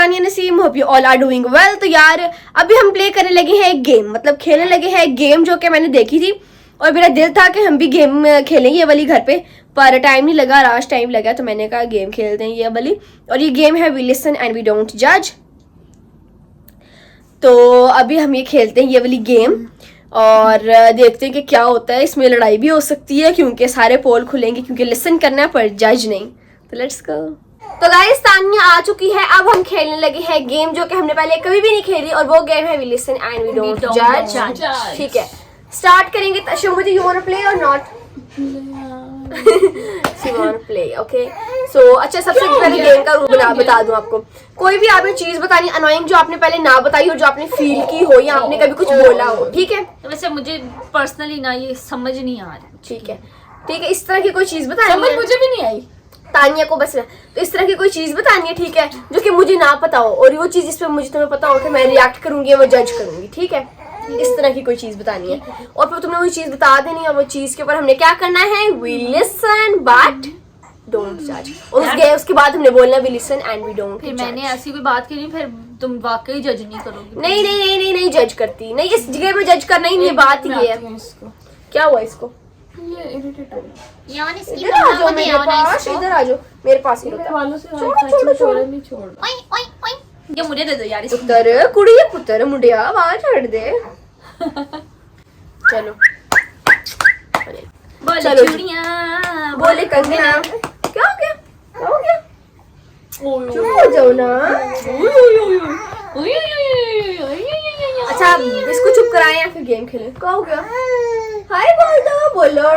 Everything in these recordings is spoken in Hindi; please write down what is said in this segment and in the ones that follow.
Tania Naseem, hope you all are doing well. तो यार अभी हम प्ले करने लगे हैं एक गेम, मतलब खेलने लगे हैं एक गेम जो कि मैंने देखी थी और मेरा दिल था कि हम भी गेम खेलेंगे ये वाली घर पे, पर टाइम नहीं लगा, आज टाइम लगा तो मैंने कहा गेम खेलते हैं ये वाली। और ये गेम है we listen and we don't जज। तो अभी हम ये खेलते हैं ये वाली गेम और देखते हैं कि क्या होता है। इसमें लड़ाई भी हो सकती है क्योंकि सारे पोल खुलेंगे, क्योंकि लिसन करना है पर जज नहीं। तो लेट्स गो। तो गाइस तानिया आ चुकी है, अब हम खेलने लगे हैं गेम जो कि हमने पहले कभी भी नहीं खेली और वो गेम है we listen and we don't जज। ठीक है, स्टार्ट करेंगे। Shobha you want to play or not? She want to play, okay. So अच्छा, सबसे पहले गेम का रूल बता दूं आपको। कोई भी आपने चीज बतानी अनोइंग जो आपने पहले ना बताई हो, जो आपने फील की हो या आपने कभी कुछ बोला हो, ठीक है? वैसे मुझे पर्सनली ना ये समझ नहीं आ रही। ठीक है, ठीक है, इस तरह की कोई चीज बतानी समझ है। मुझे भी नहीं आई तानिया को बस तो इस तरह की कोई चीज बतानी है, ठीक है, जो कि मुझे ना पता हो और वो चीज इस पे मुझे तुम्हें पता हो कि मैं रिएक्ट करूंगी, वो जज करूंगी, ठीक है? इस तरह की कोई चीज बतानी है और फिर तुमने वो चीज बता देनी है और वो चीज के ऊपर हमने क्या करना है, वी लिसन बट डोंट जज। और उसके बाद हमने बोलना we listen and we don't. फिर मैंने ऐसी कोई बात की नहीं, फिर तुम वाकई जज नहीं करोगी? नहीं नहीं नहीं नहीं नहीं जज करती नहीं, इस जगह में जज करना ही नहीं, बात ही है। क्या हुआ इसको? ये इरिटेट हो गया यार। इसकी इधर आ जाओ मेरे पास, इधर आ जाओ मेरे पास ही रुको। छोड़ो छोड़ो नहीं छोड़। ओए ओए ओए, ये मुझे दे दो यार। पुत्र कुड़ी पुत्र मुंडिया आवाज छोड़ दे। चलो बोले चलो चूड़ियां, बोले कंगना। क्या हो गया? क्या हो गया? चुप हो जाओ ना। अच्छा इसको चुप कराएं या फिर गेम खेलें? क्या हो गया? हाय बोल दो, बोलो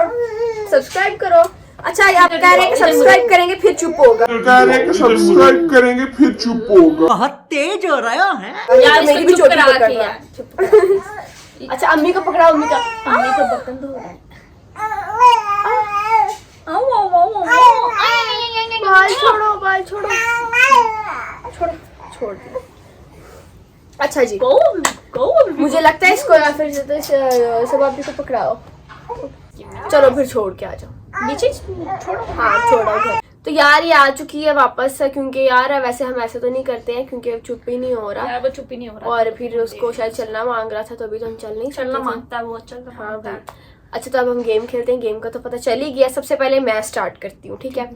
सब्सक्राइब करो। अच्छा आप कह रहे हैं कि सब्सक्राइब करेंगे फिर चुप होगा? सब्सक्राइब करेंगे फिर चुप होगा। बहुत तेज हो रहा है यार मेरी भी चोटी पकड़ रहा है। अच्छा अम्मी को पकड़ा, अम्मी का बर्तन धो रहा है। बाल छोड़ो, बाल छोड़ो, छोड़ो छोड़ दिया। अच्छा जी, मुझे लगता है इसको या फिर सब आप को पकड़ाओ। चलो फिर छोड़ के आ जाओ नीचे, छोड़ो। हाँ छोड़ो घर। तो यार ये आ चुकी है वापस, क्योंकि यार वैसे हम ऐसे तो नहीं करते हैं क्योंकि चुप ही नहीं हो रहा, वो चुप ही नहीं हो रहा। और फिर उसको शायद चलना मांग रहा था तो अभी तो हम चल नहीं चलना सकते। मांगता है वो, चल रहा। हाँ भाई। अच्छा तो अब हम गेम खेलते हैं। गेम का तो पता चल ही गया। सबसे पहले मैं स्टार्ट करती हूँ, ठीक है?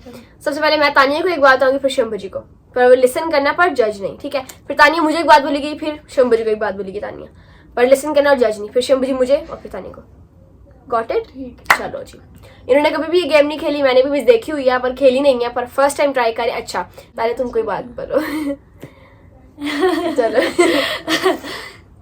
सबसे पहले मैं तानिया को एक बात बताऊंगी, फिर शंभू जी को, पर लिसन करना पर जज नहीं, ठीक है? फिर तानिया मुझे एक बात बोलेगी, फिर शंभू जी को एक बात बोलेगी तानिया, पर लिसन करना और जज नहीं। फिर शंभू जी मुझे और फिर तानिया को। Got it? चलो जी। इन्होंने कभी भी ये गेम नहीं खेली, मैंने भी मिस देखी हुई है पर खेली नहीं है, पर फर्स्ट टाइम ट्राई करें। अच्छा पहले तुम कोई बात बोलो। चलो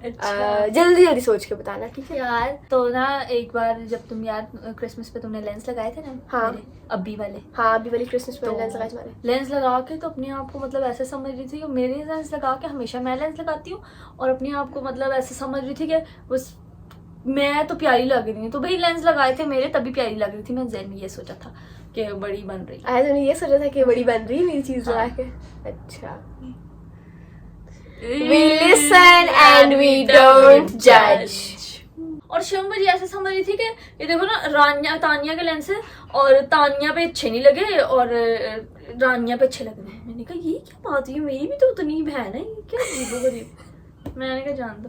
जल्दी जल्दी सोच के बताना, ठीक है? यार तो ना एक बार जब तुम यार क्रिसमस पे तुमने लेंस लगाए थे ना, हाँ अब्बी वाले, हाँ अभी वाली क्रिसमस पे तो लेंस लगाए तुम्हारे। लेंस लगा के तो अपने आप को मतलब ऐसे समझ रही थी कि मेरे लेंस लगा के, हमेशा मैं लेंस लगाती हूँ और अपने आप को मतलब ऐसे समझ रही थी कि बस मैं तो प्यारी लग रही हूँ। तो भाई लेंस लगाए थे मेरे तभी प्यारी लग रही थी। मैं ज़हन में ये सोचा था कि बड़ी बन रही। आया तुमने ये सोचा था कि बड़ी बन रही मेरी चीज लगा के? अच्छा we listen and we don't judge। और शंभू जी ऐसे समझ रही थी कि ये देखो ना रानिया तानिया के लेंस है और तानिया पे अच्छे नहीं लगे और रानिया पे अच्छे लग रहे हैं। मैंने कहा ये क्या बात है, मेरी भी तो उतनी बहन है, ये क्या अजीब गरीब। मैंने कहा जान दो,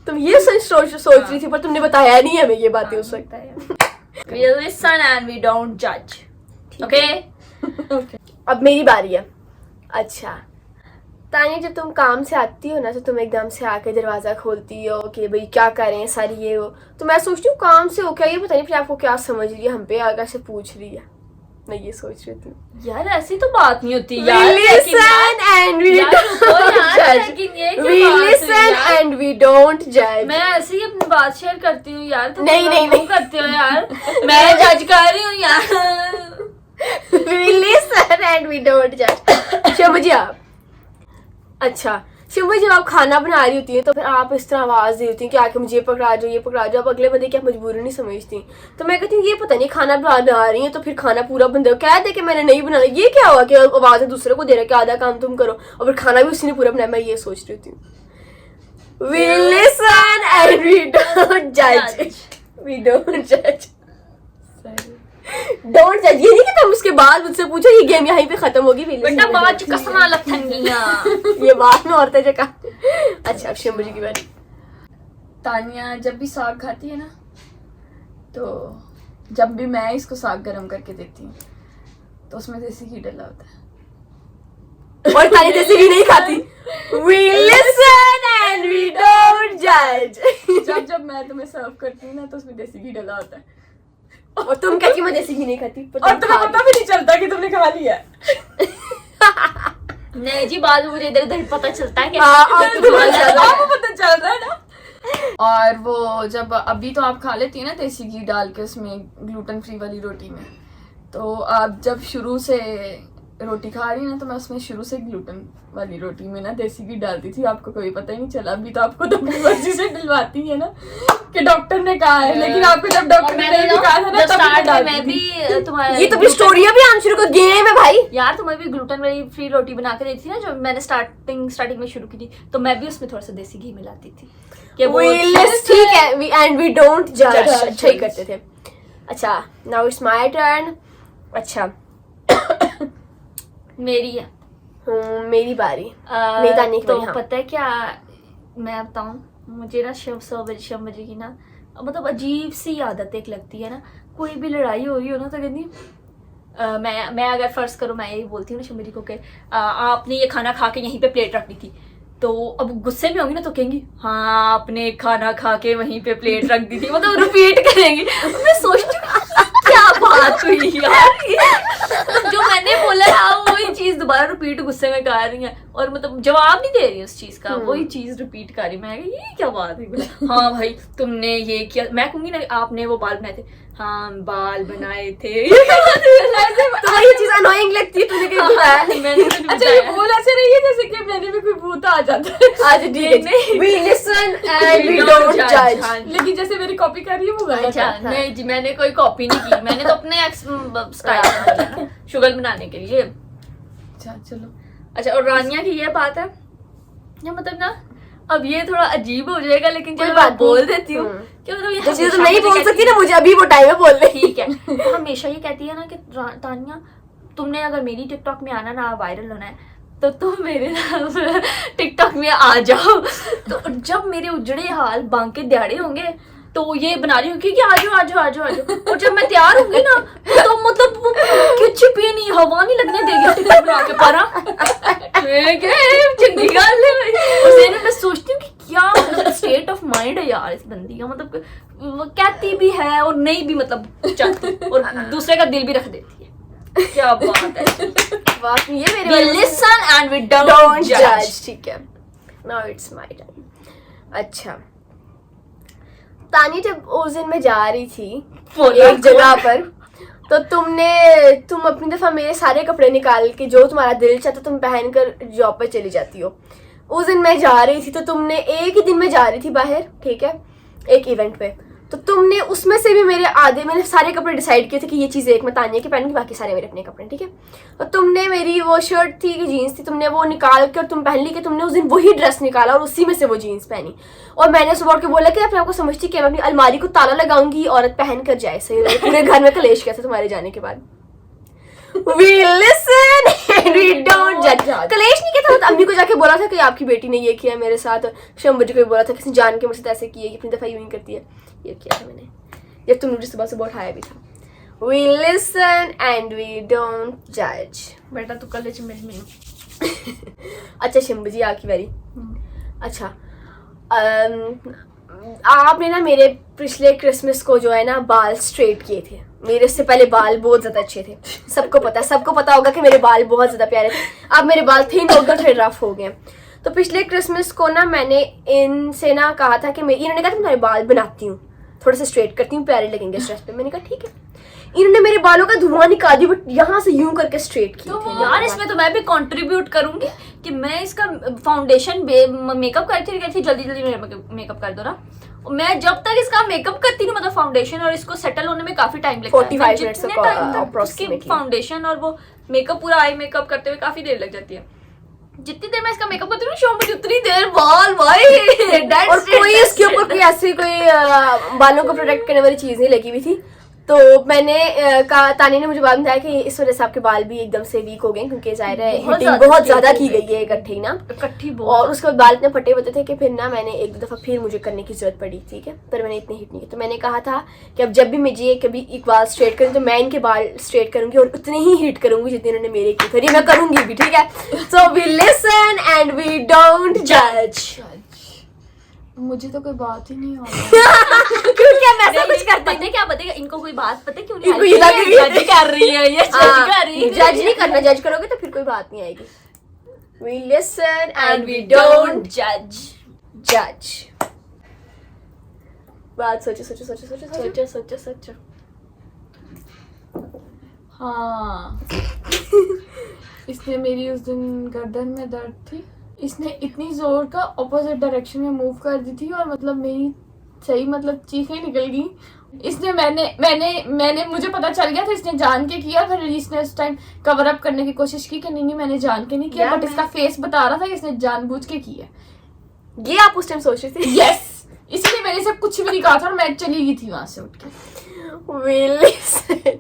तुम ये सोच रही थी पर तुमने बताया नहीं हमें ये बातें उस वक्त। we listen and we don't judge, okay? अब मेरी बारी है। अच्छा तानिया जब तुम काम से आती हो ना तो तुम एकदम से आके दरवाजा खोलती हो कि भाई क्या करें सारी ये वो, तो मैं सोचती हूँ काम से हो क्या, ये पता नहीं फिर आपको क्या समझ रही है, हम पे आगे से पूछ रही है। मैं ये सोच रही थी यार ऐसी तो बात नहीं होती यार। We listen and we don't judge। मैं ऐसे ही अपनी बात शेयर करती हूँ यार। तुम नहीं करते हो यार। मैं जज कर रही हूँ यार। We listen and we don't judge। Shambhu जी आप, अच्छा शंभू जब आप खाना बना रही होती है तो फिर आप इस तरह आवाज दे होती है कि आके मुझे ये पकड़ा जाओ ये पकड़ा जाओ, अब अगले बंदे की आप मजबूरी नहीं समझती। तो मैं कहती हूँ ये पता नहीं खाना बना रही है तो फिर खाना पूरा बंदे को कह दे कि मैंने नहीं बनाना, ये क्या हुआ कि आवाज दूसरे को दे रहा है कि आधा काम तुम करो और फिर खाना भी उसी ने पूरा बनाया। मैं ये सोच रही थी we listen and we don't judge। we don't judge। Don't जज। ये नहीं कि तुम उसके बाद मुझसे पूछो ये गेम यहीं पे खत्म होगी। बेटा बात कसना लथंगियां। ये बात में औरतें जो कहा। अच्छा अब शंभू जी की बारी। तानिया जब भी साग खाती है ना, तो जब भी मैं इसको साग गरम करके देती हूँ तो उसमें देसी घी डला होता है। और तानी जैसे भी नहीं खाती। We listen and we don't judge। जब मैं तुम्हें सर्व करती हूँ ना तो उसमें देसी घी डला होता है और तुम कहती मैं देसी घी नहीं खाती पर और तुम्हें पता भी नहीं चलता कि तुमने खा लिया है। नहीं जी, बाद में मुझे इधर उधर पता चलता है कि आपको आपको पता चल रहा है ना। और वो जब अभी तो आप खा लेती है ना देसी घी डाल के उसमें ग्लूटेन फ्री वाली रोटी में, तो आप जब शुरू से रोटी खा रही है ना तो मैं उसमें शुरू से ग्लूटेन वाली रोटी में ना देसी घी डालती थी, आपको कोई पता ही नहीं चला। अभी तो आपको अपनी मर्जी से डलवाती है ना कि डॉक्टर ने कहा है, लेकिन आपको जब डॉक्टर ने नहीं कहा था ना तब मैं भी तुम्हारा ये तो भी स्टोरी अभी आम शुरू का गेम है भाई। यार तुम्हें भी ग्लूटेन वाली फ्री रोटी बना के देती थी ना, जो मैंने स्टार्टिंग में शुरू की थी, तो मैं भी उसमें थोड़ा सा देसी घी मिलाती थी कि वो ठीक है एंड वी डोंट जज। अच्छा ही करते थे। अच्छा नाउ इट्स माय टर्न। अच्छा मेरी है। मेरी बारी। मेरी तानी की तो बारी, हाँ। पता है क्या मैं बताऊं, मुझे ना शिव बजी की ना मतलब अजीब सी आदत एक लगती है ना, कोई भी लड़ाई हो रही हो ना तो कहती मैं अगर फर्ज करूं मैं यही बोलती हूँ ना शंभू जी को कि आपने ये खाना खा के यहीं पे प्लेट रखनी थी, तो अब गुस्से में होंगी ना तो कहेंगी हाँ आपने खाना खा के वहीं पे प्लेट रख दी थी, मतलब रिपीट करेंगी। मैं सोचती हूँ क्या बात हुई यार, जो मैंने बोला था वही चीज दोबारा रिपीट गुस्से में कर रही है और मतलब जवाब नहीं दे रही उस चीज का, वही चीज रिपीट कर रही। मैं ये क्या बात है, हाँ भाई तुमने ये किया, मैं कहूंगी ना आपने वो बाल बनाए थे, हाँ बाल बनाए थे। तुम्हें ये चीज अनोइंग लगती है, तूने कहीं बताया नहीं। मैंने तो नहीं अच्छा ये बताया। बोल ऐसे रही है जैसे कि मैंने भी कोई भूत आ जाता है। आज ठीक है। We listen and we don't judge। हाँ, लेकिन जैसे मेरी कॉपी कर रही है वो गलत अच्छा है। नहीं जी मैंने कोई कॉपी नहीं की, मैंने तो अपने स्टाइल शुगर बनाने के लिए। अच्छा चलो। अच्छा और रानिया की ये बात है ये मतलब ना अब ये थोड़ा अजीब हो जाएगा, लेकिन जब कोई मैं बात बोल नहीं। देती हूँ कि मतलब ये जो चीज हमेशा तुम नहीं मुझे बोल सकती कहती ना, मुझे अभी वो टाइम है बोलने। ठीक है, वो हमेशा ये कहती है ना कि तानिया तुमने अगर मेरी टिकटॉक में आना ना वायरल होना है तो तुम मेरे टिकटॉक में आ जाओ। तो जब मेरे उजड़े हाल बांके दिहाड़े होंगे तो ये बना रही हूँ कि आजो आजो आजो आजो, और जब मैं तैयार होंगी ना तो मतलब वो कुछ भी नहीं, हवा नहीं लगने देगी टिकटॉक बना के पारा। चंगी गल है। मैं सोचती हूँ कि क्या मतलब स्टेट ऑफ माइंड है यार इस बंदी का, मतलब वो कहती भी है और नहीं भी मतलब चाहती और दूसरे का दिल भी रख देती है। क्या बात है। बात ये मेरे We बारे में listen and we don't don't judge. judge। ठीक है now it's my turn। अच्छा तानी जब उस दिन मैं जा रही थी एक जगह पर, तो तुम अपनी दफा मेरे सारे कपड़े निकाल के जो तुम्हारा दिल चाहता तुम पहनकर जॉब पर चली जाती हो। उस दिन मैं जा रही थी तो तुमने एक ही दिन में जा रही थी बाहर, ठीक है, एक इवेंट पे, तो तुमने उसमें से भी मैंने सारे कपड़े डिसाइड किए थे कि ये चीज़ एक मैं तानिया की पहनूंगी, बाकी सारे मेरे अपने कपड़े, ठीक है। तो तुमने मेरी वो शर्ट थी कि जीन्स थी, तुमने वो निकाल के और तुम पहन ली कि तुमने उस दिन वही ड्रेस निकाला और उसी में से वो जीन्स पहनी। और मैंने सुबह उठ के बोला कि अपने आपको समझती कि मैं अपनी अलमारी को ताला लगाऊंगी, औरत पहन कर जाए, सही पूरे घर में कलेश किया था तुम्हारे जाने के बाद। We listen and we don't judge। कलेश नहीं किया था, तो अम्मी को जाके बोला था कि आपकी बेटी ने ये किया मेरे साथ, शंभू जी को भी बोला था किसी जान के मुझसे तो ऐसे किए, अपनी दफा यूं ही करती है, ये किया था मैंने, ये तुमने मुझे सुबह सुबह उठाया भी था। We listen and we don't judge। बेटा तू कॉलेज में अच्छा शंभू जी आपकी बारी। अच्छा आपने ना मेरे पिछले क्रिसमस को जो है ना बाल स्ट्रेट किए थे। मेरे उससे पहले बाल बहुत ज्यादा अच्छे थे, सबको पता होगा कि मेरे बाल बहुत ज्यादा प्यारे थे। अब मेरे बाल थिन हो गए, थोड़े रफ हो गए। तो पिछले क्रिसमस को ना मैंने इनसे ना कहा था कि इन्होंने कहा था तुम्हारे बाल बनाती हूँ, थोड़ा सा स्ट्रेट करती हूँ, प्यारे लगेंगे इस ड्रेस पे। मैंने कहा ठीक है। इन्होंने मेरे बालों का धुआं निकाल दिया, बट यहाँ से यूं करके स्ट्रेट किए थे। यार इसमें तो मैं भी कंट्रीब्यूट करूंगी कि मैं इसका फाउंडेशन मेकअप करती रहती थी, जल्दी मेकअप कर दो ना। मैं जब तक इसका मेकअप करती हूँ मतलब फाउंडेशन और इसको सेटल होने में काफी टाइम लगता है, 45 मिनट्स अप्रोक्सीमेटली। फाउंडेशन और वो मेकअप पूरा आई मेकअप करते हुए काफी देर लग जाती है। जितनी देर मैं इसका मेकअप करती हूँ शॉम्पू उतनी देर बाल भाई और कोई इसके ऊपर कोई ऐसी कोई बालों को प्रोटेक्ट करने वाली चीज नहीं लगी हुई थी। तो मैंने कहा, तानी ने मुझे बाद में बताया कि इस वजह से आपके बाल भी एकदम से वीक हो गए, क्योंकि जाहिर है हिटिंग बहुत ज्यादा की गई है इकट्ठी ना, इकट्ठी और उसके बाद बाल इतने फटे होते थे कि फिर ना मैंने एक दो दफा फिर मुझे करने की जरूरत पड़ी, ठीक है, पर मैंने इतनी हिट नहीं की। तो मैंने कहा था कि अब जब भी मुझे कभी एक बाल स्ट्रेट करूँ तो मैं इनके बाल स्ट्रेट करूंगी और उतनी ही हिट करूंगी जितनी उन्होंने मेरे की, फिर मैं करूंगी भी, ठीक है। So we listen and we don't जज। मुझे तो कोई बात ही नहीं आ रही। क्योंकि हम ऐसा कुछ करते पता है क्या बताएगा इनको कोई बात, पता है क्यों इनको नहीं ये लग रही है जज कर रही है ये, जज कर रही है। जज नहीं करना, जज करोगे तो फिर कोई बात नहीं आएगी। We listen and And we we don't don't judge. judge. बात सोचो सोचो सोचो सोचो सोचो। सोचो सोचो सोचो। हाँ इसने मेरी उस दिन गर्दन में दर्द थी, इसने इतनी जोर का ऑपोजिट डायरेक्शन में मूव कर दी थी और मतलब मेरी सही मतलब चीखें निकल गई। इसने मैंने मुझे पता चल गया था इसने जान के किया, फिर इसने उस टाइम कवर अप करने की कोशिश की कि नहीं मैंने जान के नहीं किया, बट इसका फेस बता रहा था कि इसने जानबूझ के किया। ये आप उस टाइम सोच रहे थे? यस, इसलिए मैंने सब कुछ भी नहीं कहा था और मैं चली गई थी वहां से उठ के। We listen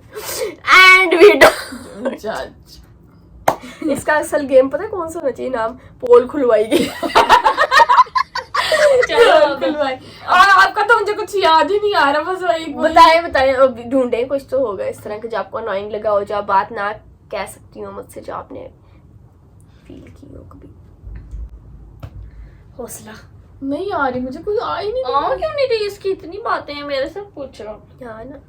and we don't जज इसका असल गेम पता है कौन सा होना चाहिए नाम? पोल खुलवाएगी। और आपका तो मुझे कुछ याद ही नहीं आ रहा, बस वही बताएं बताएं, अब ढूंढें कुछ तो होगा इस तरह का जो आपको अनोइंग लगा हो, जो आप बात ना कह सकती हो मुझसे, जो आपने फील की हो कभी। हौसला नहीं आ रही, मुझे कोई आ ही नहीं आ क्यों नहीं रही? इसकी इतनी बातें हैं, मेरे से पूछ रहा हूँ। हाँ ना,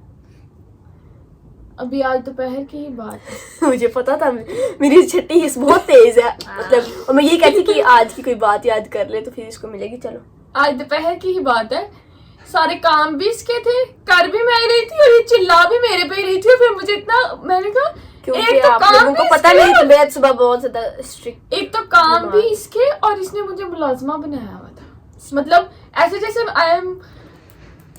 अभी आज दोपहर की ही बात है। मुझे पता था, मेरी छठी हिस्स बहुत तेज है मतलब, और मैं ये कहती कि आज की कोई बात याद कर ले तो फिर इसको मिलेगी। चलो आज दोपहर की ही बात है, सारे काम भी इसके थे, कर भी मैं रही थी और ये चिल्ला भी मेरे पे ही रही थी। फिर मुझे इतना, मैंने कहा क्योंकि एक तो आप काम लोगों को भी पता इसके, मेरी तबीयत सुबह बहुत ज्यादा स्ट्रिक्ट, एक तो काम भी इसके और इसने मुझे मुलाजमा बनाया हुआ था, मतलब ऐसे जैसे आई एम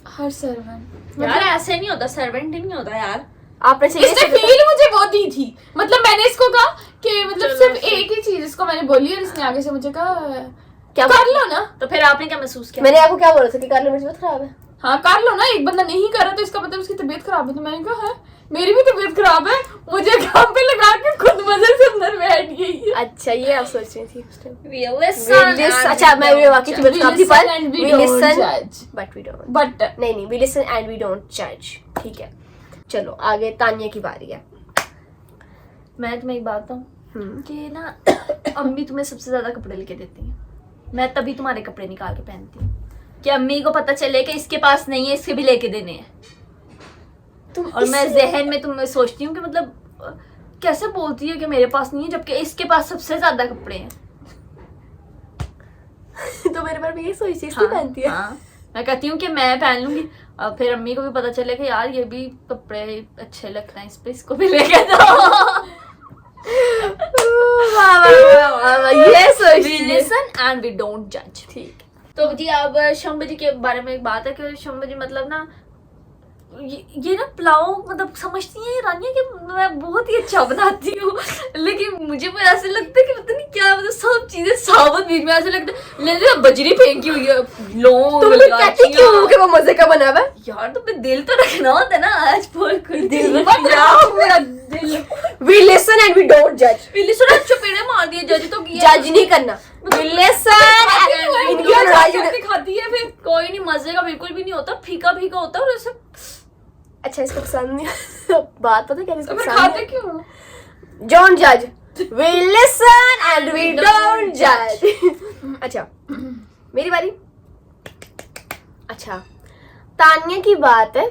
हर सर्वेंट। यार ऐसे नहीं होता, सर्वेंट नहीं होता यार। आपने इसने फील मुझे वो दी थी, मतलब मैंने इसको कहा कि मतलब सिर्फ एक ही चीज इसको मैंने बोली और इसने आगे से मुझे कहा क्या कर लो ना। तो फिर आपने क्या महसूस किया? मैंने आपको क्या बोला था कि कर लो, मेरी तबीयत खराब है। हाँ कर लो ना, एक बंदा नहीं कर रहा तो इसका मतलब उसकी तबीयत खराब है। तो मैंने कहा है मेरी भी तबीयत खराब है, मुझे काम पे लगा के खुद मजे से अंदर बैठ गई है। अच्छा ये आप सोच रही थी उस टाइम। We listen and अच्छा मैं we वाकई don't तबीयत खराब थी, पर and we we don't listen judge. but we don't, but नहीं we listen and we don't judge, ठीक है। चलो आगे तानिया की बारी है। मैं तुम्हें एक बात बताऊं कि ना अम्मी तुम्हें सबसे ज्यादा कपड़े लेके देती हैं, मैं तभी तुम्हारे कपड़े निकाल के पहनती हूँ कि अम्मी को पता चले कि इसके पास नहीं है, इसके भी लेके देने हैं। और मैं जहन में तुम्हें सोचती हूँ कि मतलब कैसे बोलती है कि मेरे पास नहीं है जबकि इसके पास सबसे ज्यादा कपड़े हैं। तो मेरे बार में ये सोचती इसलिए पहनती है। हाँ, मैं कहती हूँ कि मैं पहन लूंगी, और फिर अम्मी को भी पता चले कि यार ये भी कपड़े अच्छे लगते हैं इस पे, इसको भी लेके दो। वाह वाह वाह वाह, ये We सोचती है। listen and we don't judge. ठीक। तो जी अब शंभू जी के बारे में एक बात है कि शंभू जी मतलब ना ये ना पुलाव मतलब समझती हैं रानिया कि मैं बहुत ही अच्छा बनाती हूँ, लेकिन मुझे वो ऐसे लगता है कि पता नहीं क्या, मतलब सब चीजें साबुत बीच में ऐसे लगता है ले बजरी फेंकी हुई है, लौंग तुम लोग कहती क्यों हो कि वो मजे का बना हुआ है? यार तो दिल तो रखना होता है ना, आज बोल कर दिल मत मत रखो मेरा दिल। We listen and we don't judge। पीली सुना चपेड़े मार दिए, जज तो किया, जज नहीं करना। We listen and इनकी लड़ाई खाती है फिर कोई नहीं, मजे का बिल्कुल भी नहीं होता, फीका फीका होता है और ऐसे। अच्छा इसको पसंद नहीं बात पता क्या इसको फिर पसंद खाते है? क्यों? Don't judge. We listen and we don't judge। अच्छा मेरी बारी। अच्छा तानिया की बात है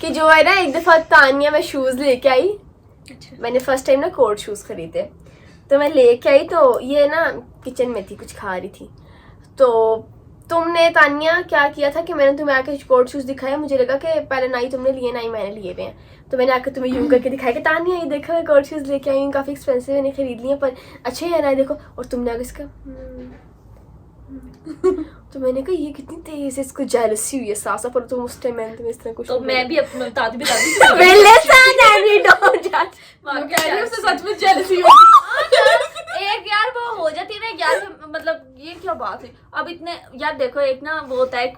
कि जो है ना, एक दफा तानिया मैं शूज लेके आई। मैंने फर्स्ट टाइम ना कोट शूज खरीदे, तो मैं लेके आई, तो ये ना किचन में थी, कुछ खा रही थी, तो तुमने तानिया क्या किया था कि मैंने तुम्हें आके कोट शूज दिखाया, मुझे लगा कि पहले ना ही तुमने लिए ना ही मैंने लिए हुए हैं, तो मैंने आके तुम्हें यूं करके दिखाया कि तानिया ये देखो मैं कोट शूज लेके आई हूँ, काफी एक्सपेंसिव मैंने खरीद लिए पर अच्छे है ना देखो, और तुमने आगे इसका तो मैंने कहा ये कितनी तेज है, इसको जेलसी हुई है सासा, पर तुम उस टाइम मैंने तुम्हें इस तरह कुछ तो मैं भी अपना बताती We listen and we don't judge। मैं कह रही हूँ उससे सच में जेलसी होती है। एक यार वो हो जाती है ना यार, मतलब ये क्या बात है। अब इतने यार देखो, एक ना वो होता है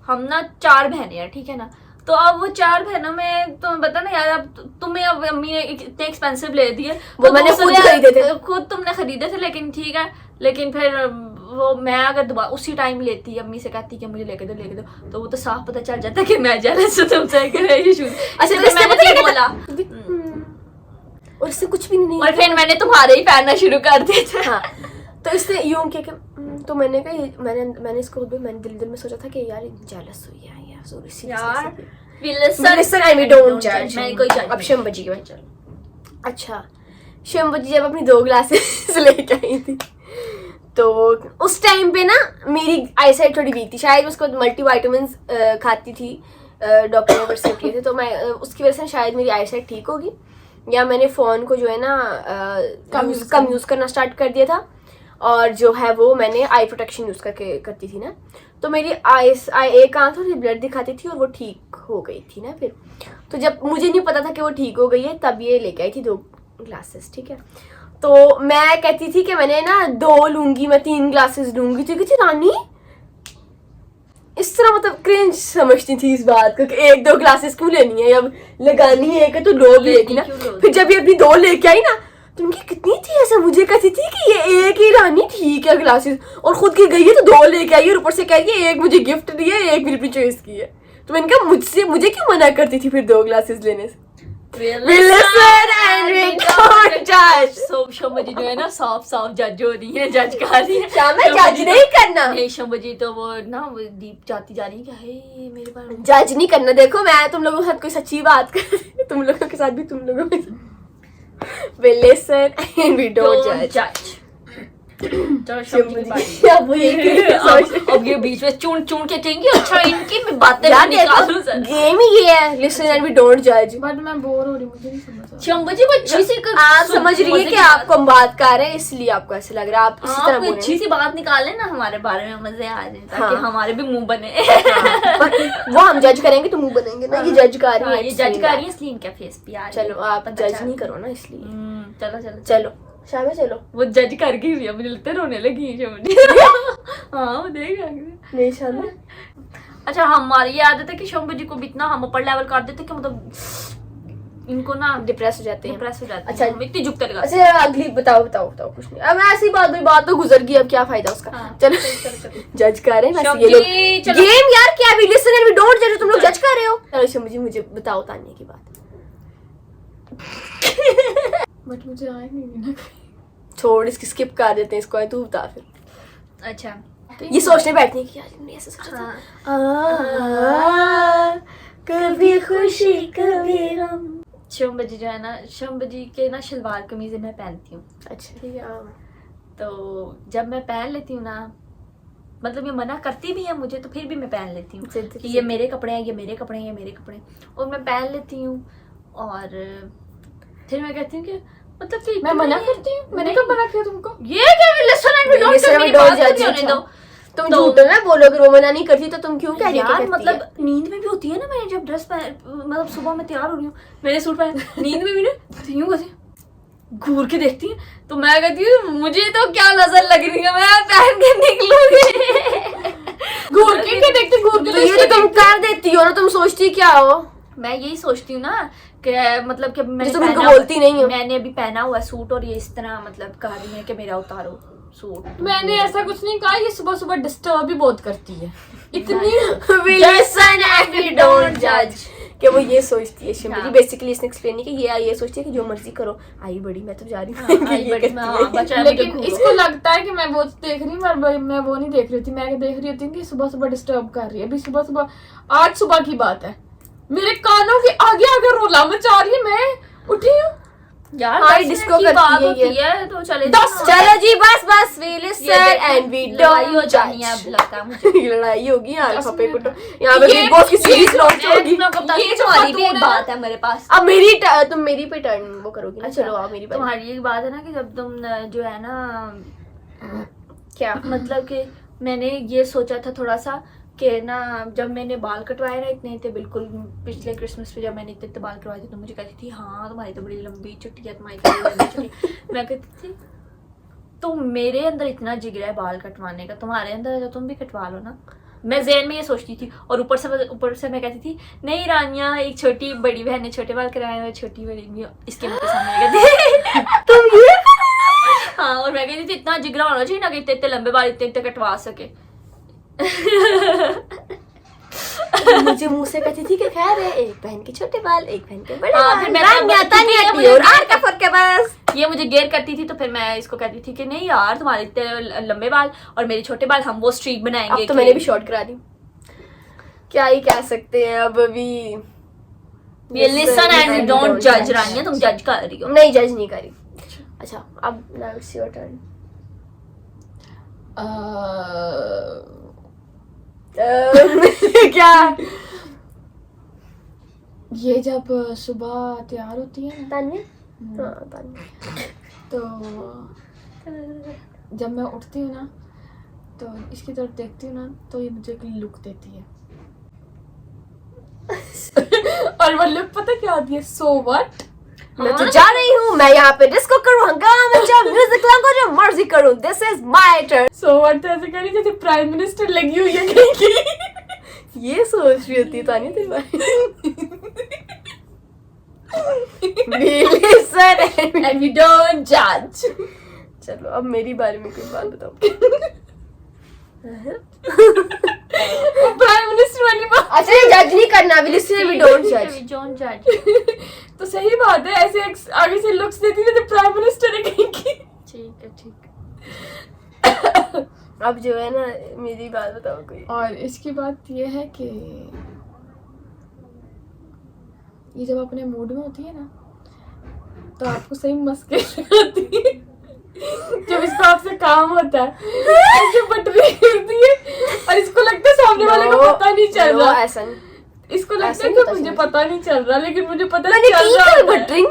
हम ना 4 बहनें हैं, ठीक है ना, तो अब वो 4 बहनों में तुम्हें पता ना यार, अब तुम्हें अब अम्मी ने इतने एक्सपेंसिव ले दिए, वो मैंने खुद खरीदे थे। खुद तुमने खरीदे थे, लेकिन ठीक है, लेकिन फिर वो मैं अगर दोबारा उसी टाइम लेती, अम्मी से कहती कि मुझे लेके दो तो वो तो साफ पता चल जाता कि मैं जेलस हूं तुमसे कि ये शूज। अच्छा तो मैंने नहीं बोला, और इससे कुछ भी नहीं। और फिर मैंने तुम्हारे ही पहनना शुरू कर दिए थे। हाँ, तो इससे यूं क्या तो मैंने कहा मैंने इसको मैंने दिल में सोचा था कि यार जेलस हुई है यार, सॉरी सी यार listen and we don't judge। मैं कोई जज अब शंबजी के बाद अच्छा, शंबजी जब अपनी 2 ग्लासेस लेके आई थी तो उस टाइम पे ना मेरी आई साइट थोड़ी वीक थी, शायद उसको मल्टी वाइटामिन्स खाती थी, डॉक्टर ने प्रिस्क्राइब किए थे, तो मैं उसकी वजह से शायद मेरी आई साइट ठीक होगी, या मैंने फ़ोन को जो है ना कम यूज़ करना स्टार्ट कर दिया था, और जो है वो मैंने आई प्रोटेक्शन यूज़ करती थी ना, तो मेरी एक आंख थोड़ी ब्लड दिखाती थी और वो ठीक हो गई थी ना। फिर तो जब मुझे नहीं पता था कि वो ठीक हो गई है, तब ये लेके आई थी 2 ग्लासेस, ठीक है। तो मैं कहती थी कि मैंने ना 2 लूंगी, मैं 3 ग्लासेस लूंगी, तो कहती रानी इस तरह मतलब क्रिंज समझती थी इस बात को कि 1-2 ग्लासेस क्यों लेनी है, अब लगानी है कि तो 2 भी लेती ना। फिर जब ये अपनी 2 लेके आई ना, तो उनकी कितनी थी, ऐसा मुझे कहती थी कि ये एक ही रानी ठीक है ग्लासेस, और खुद की गई है तो 2 लेके आई, और ऊपर से कह रही है 1 मुझे गिफ्ट दी है, 1 मेरी अपनी चॉइस की है। तो मैंने कहा मुझे क्यों मना करती थी फिर 2 ग्लासेस लेने से। We listen and we don't judge। शंबजी जो है ना साफ जज हो रही है, जज कर रही है। क्या मैं जज नहीं करना, शंबजी तो वो ना वो डीप जाती जा रही है कि हे मेरे बारे में जज नहीं करना। देखो मैं तुम लोगों के साथ कोई सच्ची बात कर रही हूं, तुम लोगों के साथ भी तुम लोगों के साथ we listen and we don't judge। चलो शंबजी की बारी। अब ये अब ये बीच में चुन के कहेंगी अच्छा इनकी मैं बातें यार निकालूं सर। गेम ही ये है, लिसन एंड वी डोंट जज। बट मैं बोर हो रही हूँ, मुझे नहीं समझ आ रहा। शंबजी को अच्छी सी आप समझ रही है कि आपको हम बात कर रहे हैं, इसलिए आपको ऐसे लग रहा है, आप इसी तरह आप बोल अच्छी सी बात निकालें ना हमारे बारे में, मजे आ जाए ताकि हाँ। हमारे भी मुंह बने। वो हम जज करेंगे तो मुंह बनेंगे ना, ये जज कर रही है, ये जज कर रही है इसलिए इनका फेस पे आ रही है। चलो आप जज नहीं करो ना इसलिए। चलो चलो शामे चलो। वो जज करके ही है, मुझे लगता है रोने लगी है शंबजी। हाँ वो देख नहीं शामे। अच्छा हमारी ये आदत है कि शंबजी को भी इतना हम ऊपर लेवल कर देते कि मतलब इनको ना डिप्रेस हो जाते हैं। डिप्रेस हो जाते हैं। अच्छा हम इतनी झुकते लगा। अच्छा अगली बताओ कुछ नहीं, अब ऐसी बात तो गुजर गई, अब क्या फायदा उसका। हाँ, चलो जज कर रहे हैं वैसे शंभू ये लोग जी, चलो। गेम यार क्या we listen and we don't जज, तुम लोग जज कर रहे हो। चलो शंभू जी मुझे बताओ तान्या की बात। बट मुझे आए नहीं ना। छोड़ इसकी स्किप कर देते हैं इसको, तू बता फिर। अच्छा ये सोचने बैठने की यार हमने ऐसा सोचा था। कभी खुशी कभी गम। शंबजी जो है ना, शंबजी के ना शलवार कमीज मैं पहनती हूँ। अच्छा ठीक है। तो जब मैं पहन लेती हूँ ना, मतलब ये मना करती भी है मुझे तो फिर भी मैं पहन लेती हूँ कि ये मेरे कपड़े हैं, ये मेरे कपड़े हैं, ये मेरे कपड़े हैं, और मैं पहन लेती हूँ। और फिर मैं कहती हूँ कि मतलब कि मैं मना करती हूँ, मैंने कब मना किया तुमको? ये क्या listen and we don't Listen and we don't judge, होने दो। तुम तो- झूठ ना बोलो, अगर वो मना नहीं करती तो तुम क्यों कह रही हो? यार मतलब नींद में भी होती है ना, मैंने जब ड्रेस मतलब सुबह में तैयार हो रही हूँ, मैंने सूट पहना, नींद में भी ना यूं कैसे घूर के देखती है, तो मैं कहती हूँ मुझे तो क्या नजर लग रही है, मैं पहन के निकलूंगी। घूर के देखते घूर के तो ये तो तुम कर देती हो ना, तुम सोचती क्या हो? मैं यही सोचती हूँ ना कि मतलब कि मैंने तुम इनको पहना- बोलती नहीं हो। मैंने अभी पहना हुआ सूट और ये इस तरह मतलब कह रही है कि मेरा उतारो सूट। मैंने ऐसा कुछ नहीं कहा, ये सुबह सुबह डिस्टर्ब भी बहुत करती है इतनी। We listen and we don't judge। कि वो ये सोचती है शिमला जी, हाँ। बेसिकली इसने एक्सप्लेन नहीं किया, ये सोचती है कि जो मर्जी करो, आई बड़ी मैं तो जा रही हूँ। आई ये बड़ी कहती मैं है। हाँ, बचा लेकिन मुझे इसको लगता है कि मैं वो देख रही हूँ, पर मैं वो नहीं देख रही थी। मैं देख रही होती कि सुबह सुबह डिस्टर्ब कर रही है। अभी सुबह आज सुबह की बात है, मेरे कानों के आगे आगे रोला मचा रही है, मैं उठी हूँ। यार हाँ, 10 डिस्को मिनट की करती बात है होती ये। है तो चले 10 जाओ। चलो जी बस we listen ये and we लड़ाई हो don't जानी है अब judge। लगता है मुझे। ये लड़ाई होगी यार, 10 खपे मिनट। कुटो यहाँ पे ये- बिग बॉस की सीरीज लॉन्च होगी। मैं आपको बताती ये हूँ, जो तुम्हारी भी खातून एक है ना- बात है मेरे पास। अब तुम मेरी पे टर्न वो करोगी ना, चलो आप मेरी बात। तुम्हारी एक बात है ना कि जब तुम जो है ना क्या? मतलब कि मैंने ये सोचा था थोड़ा सा कि ना जब मैंने बाल कटवाए ना इतने थे बिल्कुल पिछले क्रिसमस पे, जब मैंने इतने बाल कटवाए थे तो मुझे कहती थी हाँ तुम्हारी तो बड़ी लंबी छुट्टी है, तुम्हारी तो बड़ी लंबी छुट्टी। मैं कहती थी तो मेरे अंदर इतना जिगर है बाल कटवाने का, तुम्हारे अंदर है तो तुम भी कटवा लो ना। मैं ज़हन में ये सोचती थी, और ऊपर से मैं कहती थी नहीं रानिया, एक छोटी बड़ी बहन ने छोटे बाल कराए हुए, छोटी बड़ी भी इसके मुंह के सामने कहती तुम ये हाँ, और मैं कहती थी इतना जिगरा होना चाहिए ना कि इतने इतने लंबे बाल इतने कटवा सके। मुझे मुंह से कहती थी कि खैर है, एक बहन के छोटे बाल, एक बहन के बड़े हाँ, बाल, फिर मैं रानिया तानिया और आर का फर्क है बस। ये मुझे गेर करती थी, तो फिर मैं इसको कहती थी कि नहीं यार, तुम्हारे इतने लंबे बाल और मेरे छोटे बाल, हम वो स्ट्रीक बनाएंगे। अब तो मैंने भी शॉर्ट करा दी, क्या ही कह सकते हैं अब अभी। लिसन एंड डोंट जज रानिया, तुम जज कर रही हो। नहीं, जज नहीं करी। अच्छा, अब नाउ इट्स योर टर्न। क्या? ये जब सुबह तैयार होती है ना, तानिया? हाँ, तानिया। तो जब मैं उठती हूँ ना, तो इसकी तरफ देखती हूँ ना, तो ये मुझे एक लुक देती है। और वो लुक पता क्या आती है? सो व्हाट, मैं तो जा रही हूँ, मैं यहाँ पे डिस्को करूँ, हंगामा मचाऊं, म्यूजिक लगाऊं, जो मर्जी करूँ, this is my turn. So what तो ऐसे करी जैसे प्राइम मिनिस्टर लगी हुई है कहीं की। ये सोच रही होती तानिया तेरे बारे में। Listen And we don't judge. चलो अब मेरी बारे में कोई बात बताओ। प्राइम मिनिस्टर वाली बात। अच्छा, ये जज नहीं करना, we don't judge। डोंट जज। तो सही बात है, ऐसे आगे से लुक्स देती है तो प्राइम मिनिस्टर है कहीं की। ठीक है, ठीक। अब जो है ना, मेरी बात बताओ कोई। और इसकी बात ये है कि ये जब अपने मूड में होती है ना, तो आपको सही मस्के लगाती है। जब इसको आपसे काम होता है, ऐसे बटरी गिरती है और इसको लगता है सामने वाले को पता नहीं चल रहा। ऐसा नहीं, इसको लगता ऐसे है नहीं कि होता मुझे शायद। पता नहीं चल रहा, लेकिन मुझे पता मैंने चल की रहा है होता है। बटरिंग।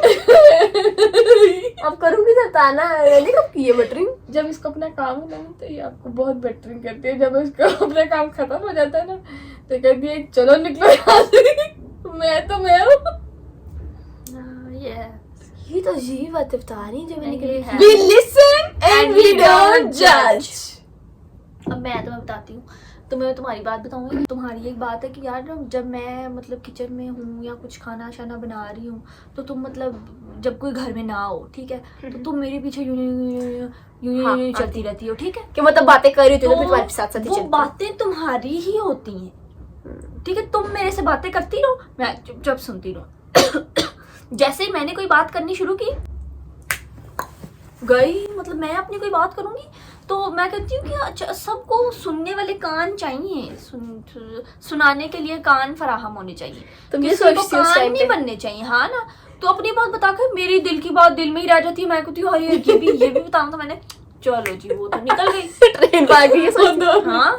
अब करूंगी तो ताना, मैंने कब की है बटरिंग? जब इसको अपना काम है ना, तो ये आपको बहुत बेटरिंग करती है। जब इसको अपना काम खत्म हो जाता है ना, तो कहती है चलो निकलो यहाँ से, मैं हूँ। ये तो अजीब बात बता रही जो मैंने कभी है। We listen and we don't judge. अब मैं तुम्हें बताती हूँ, तो मैं तुम्हारी बात बताऊंगी। तुम्हारी एक बात है कि यार जब मैं मतलब किचन में हूँ या कुछ खाना शाना बना रही हूँ, तो तुम मतलब जब कोई घर में ना हो, ठीक है, तो तुम मेरे पीछे यूं चलती रहती हो, ठीक है, कि मतलब बातें कर रही होती है तो फिर तुम्हारे साथ साथ ही वो चलती हूँ। बातें तुम्हारी ही होती हैं, ठीक है। तुम मेरे से बातें करती रहो, मैं चुपचाप सुनती रहो। जैसे ही मैंने कोई बात करनी शुरू की, गई मतलब मैं अपनी कोई बात करूंगी, तो मैं कहती हूँ कि अच्छा, सबको सुनने वाले कान चाहिए, सुनाने के लिए कान फराहम होने चाहिए। तुम ये किसी को सोचती हो उस कान टाइम नहीं पे? बनने चाहिए, हाँ ना। तो अपनी बात बताकर मेरी दिल की बात दिल में ही रह जाती है। मैं कहती हूँ ये भी बताऊँ, तो मैंने चलो जी, वो तो निकल गई। ट्रेन भाग गई है सोचती। हाँ,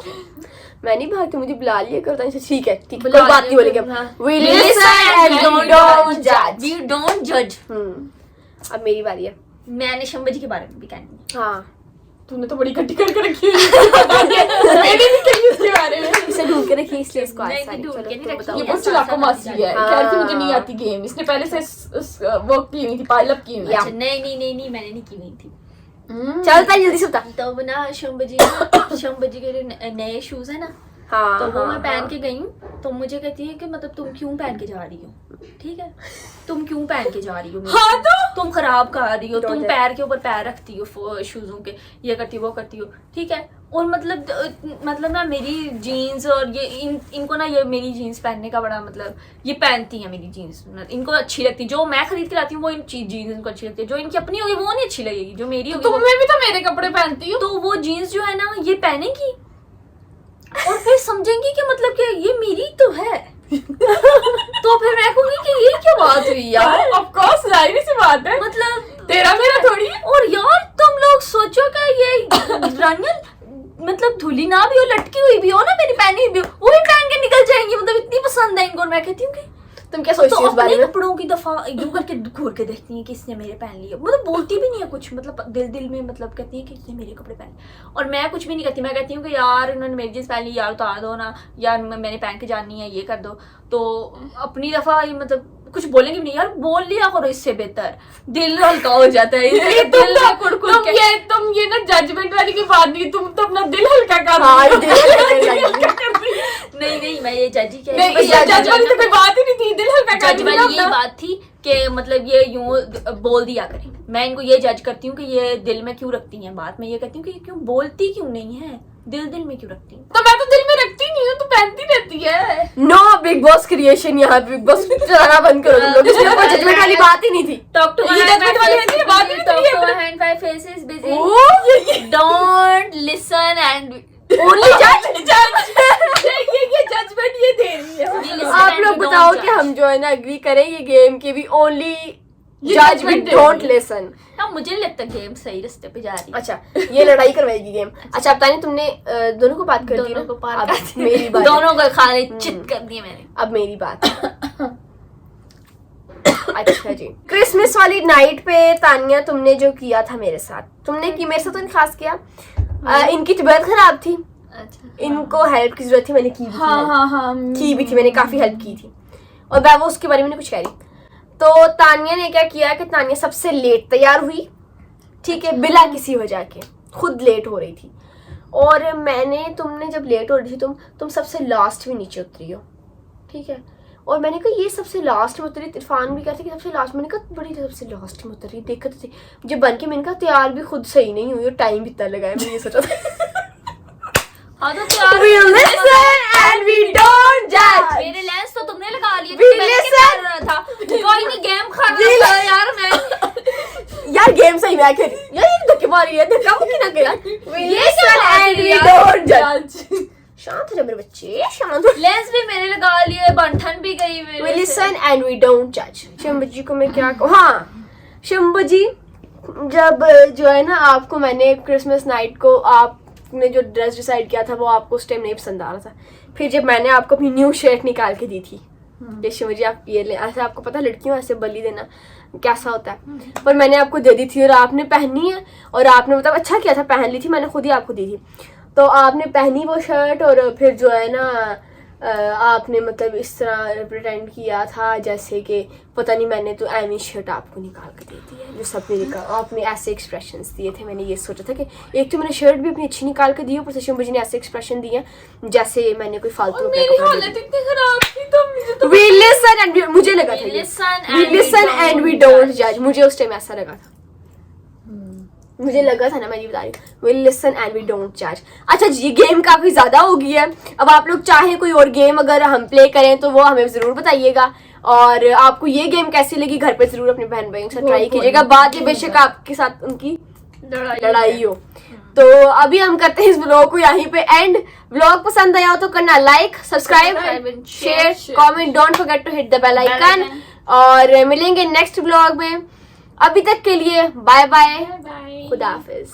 मैं नहीं भागती, मुझे बुला लिया करता है। ठीक है, ठीक, कोई बुला बात नहीं लिया बोलेंगे। करो, हाँ। We listen and we don't judge। We don't judge। अब मेरी बारी है। मैंने शंभू जी के बारे में भी कहनी है। हाँ, तूने तो बड़ी इकट्ठी करके रखी है। मैंने भी कही इसके बारे में। इसे ढूंढ के रखी इसलिए इसको आज नहीं, सारी। ढूंढ चलो के नहीं तुम रखी बताओ। ये है। बहुत चलाको मासी है, हाँ। कह रही थी मुझे नहीं आती गेम। इसने पहले से वो की हुई थी, पायलअप की हुई या। अच्छा, नहीं, मैंने नहीं की हुई थी। चल ताई जल्दी से बता। तो वो ना शंभू जी के जो नए शूज है ना, हाँ, तो वो हाँ, मैं पहन हाँ। के गई हूँ। तो मुझे कहती है कि मतलब तुम क्यों पहन के जा रही हो, ठीक है, तुम क्यों पहन के जा रही हो, हाँ तो तुम खराब कर रही हो, Don't तुम judge। पैर के ऊपर पैर रखती हो शूजों के, ये करती हो वो करती हो, ठीक है। और मतलब ना मेरी जीन्स और ये इनको ना, ये मेरी जीन्स पहनने का बड़ा मतलब, ये पहनती है मेरी जीन्स, इनको अच्छी लगती है। जो मैं खरीद के लाती हूँ वो जीन्स इनको अच्छी लगती है। जो इनकी अपनी होगी वो नहीं अच्छी लगेगी, जो मेरी होगी तुम्हें भी तो मेरे कपड़े पहनती हो। तो वो जीन्स जो है ना ये पहनेगी और फिर समझेंगी कि मतलब कि ये मेरी तो है। तो फिर मैं कहूंगी कि ये क्या बात हुई यार, ऑफ कोर्स जाहिर सी बात है, मतलब तेरा मेरा थोड़ी है। और यार तुम लोग सोचो कि ये रानिया मतलब धुली ना भी हो, लटकी हुई भी हो ना, मेरी पहनी हुई भी हो, वो भी पहन के निकल जाएंगी। मतलब इतनी पसंद है इनको। और मैं कहती हूँ कि तुम क्या सोचती तो हो इस बारे अपने में? कपड़ों की दफा यूं करके घूर के देखती है कि इसने मेरे पहन लिए। मतलब बोलती भी नहीं है कुछ, मतलब दिल में मतलब कहती है कि इसने मेरे कपड़े पहन लिए। और मैं कुछ भी नहीं कहती, मैं कहती हूँ कि यार इन्होंने मेरी जींस पहन ली, यार उतार दो ना, यार मैंने पहन के जानी है, ये कर दो। तो अपनी दफा मतलब कुछ बोलेंगे भी नहीं, यार बोल लिया करो, इससे बेहतर दिल हल्का हो जाता है। तुम ये ना जजमेंट वाली की बात नहीं, तुम तो अपना दिल हल्का कर हाँ, रही हो। दिल हल्का कर रही हो। नहीं मैं ये जज ही कह नहीं, रही ये जज वाली तो कोई बात ही नहीं थी, दिल हल्का कर जज दिया वाली ये अपना। बात थी कि मतलब ये यूं बोल दिया करें। मैं इनको ये जज करती हूँ कि ये दिल में क्यों रखती हैं बात। मैं ये कहती हूँ कि ये क्यों बोलती क्यों नहीं है, दिल में क्यों रखती हैं। तो मैं तो दिल में रखती नहीं हूँ, तो पहनती रहती है। नो बिग बॉस क्रिएशन, यहाँ बिग बॉस चलाना बंद करो तुम लोग, इसमें कोई जजमेंट वाली बात ही नहीं थी। टॉक टू ये judgment वाली रहती है, बात ही नहीं टॉक है। Two hand five faces busy, ये डोंट लिसन एंड ओनली जज ये जजमेंट ये दे रही है। आप लोग बताओ कि हम जो है ना एग्री करें ये गेम के भी ओनली जज वी डोंट लिसन। हाँ, मुझे नहीं लगता गेम सही रास्ते पे जा रही है। अच्छा, ये लड़ाई करवाएगी गेम। अच्छा, अब तानी तुमने दोनों को बात कर दी ना, दोनों को पार अब कर दी। मेरी बात। दोनों को खाने चित कर दिए मैंने। अब मेरी बात। अच्छा जी, क्रिसमस वाली नाइट पे तानिया तुमने जो किया था मेरे साथ, तुमने की मेरे साथ तो नहीं खास किया। इनकी तबीयत खराब थी, अच्छा, इनको हेल्प की जरूरत थी, मैंने की भी थी, हाँ की भी थी, मैंने काफी हेल्प की थी। और मैं वो उसके बारे में नहीं कुछ कह रही। तो तानिया ने क्या किया कि तानिया सबसे लेट तैयार हुई, ठीक है, बिना किसी वजह के, खुद लेट हो रही थी। और तुमने जब लेट हो रही थी तुम सबसे लास्ट में नीचे उतरी हो, ठीक है। और मैंने कहा ये सबसे लास्ट में उतरी, इरफान भी कहते कि सबसे लास्ट, मैंने कहा बड़ी सबसे लास्ट में उतरी, देखते थे जब बन के, मैंने कहा तैयार भी खुद सही नहीं हुई और टाइम भी इतना लगाया, मैंने ये सोचा था। हाँ तो यार We listen and we don't judge. मेरे लेंस तो तुमने लगा लिए, We तो मैंने listen. क्या कर रहा था। कोई नहीं, गेम खा रहा था यार मैं। यार गेम सही मैं खेली यार, ये धक्के मारी है, धक्का मुक्की ना करा। We ये listen क्या बात and है we यार? don't judge. शांत हो जा मेरे बच्चे, शांत हो। लेंस भी मैंने लगा लिए, बंठन भी गई मेरे We से। listen and we don't judge. Shambhu जी को मैं क्या कहूँ, हाँ शंभू जी, जब जो है ना आपको मैंने क्रिसमस नाइट को आपने जो ड्रेस डिसाइड किया था वो आपको उस टाइम नहीं पसंद आ रहा था, फिर जब मैंने आपको अपनी न्यू शर्ट निकाल के दी थी, कि शंभू जी आप ये ले, ऐसे आपको पता लड़कियों ऐसे बली देना कैसा होता है, पर मैंने आपको दे दी थी और आपने पहनी है, और आपने मतलब अच्छा किया था, पहन ली थी, मैंने खुद ही आपको दी थी। तो आपने पहनी वो शर्ट, और फिर जो है ना आपने मतलब इस तरह प्रिटेंड किया था जैसे कि पता नहीं, मैंने तो एमी शर्ट आपको निकाल कर दे दी है, जो सबने निकाल, आपने ऐसे एक्सप्रेशंस दिए थे। मैंने ये सोचा था कि एक तो मैंने शर्ट भी अपनी अच्छी निकाल के दी, ऊपर से शंभू जी ने ऐसे एक्सप्रेशन दिए जैसे मैंने कोई फालतू रुपया मेरी का कपड़ा हालत इतनी खराब थी तो मुझे तो We listen and मुझे लगा था ये We listen and we don't judge, मुझे उस टाइम ऐसा लगा था, मुझे लगा था ना, मैं ये बता रही हूँ, We listen and we don't judge। अच्छा जी, ये गेम काफी ज्यादा हो गई है, अब आप लोग चाहे कोई और गेम अगर हम प्ले करें तो वो हमें जरूर बताइएगा, और आपको ये गेम कैसी लगी घर पे जरूर अपने बहन भाइयों के साथ ट्राई कीजिएगा, बाद में बेशक आपके साथ उनकी लड़ाई हो। तो अभी हम करते हैं इस ब्लॉग को यहीं पे एंड। ब्लॉग पसंद आया हो तो करना like, subscribe, share, comment, don't forget to hit the bell icon, और मिलेंगे नेक्स्ट ब्लॉग में। अभी तक के लिए बाय बाय, खुदा हाफिज।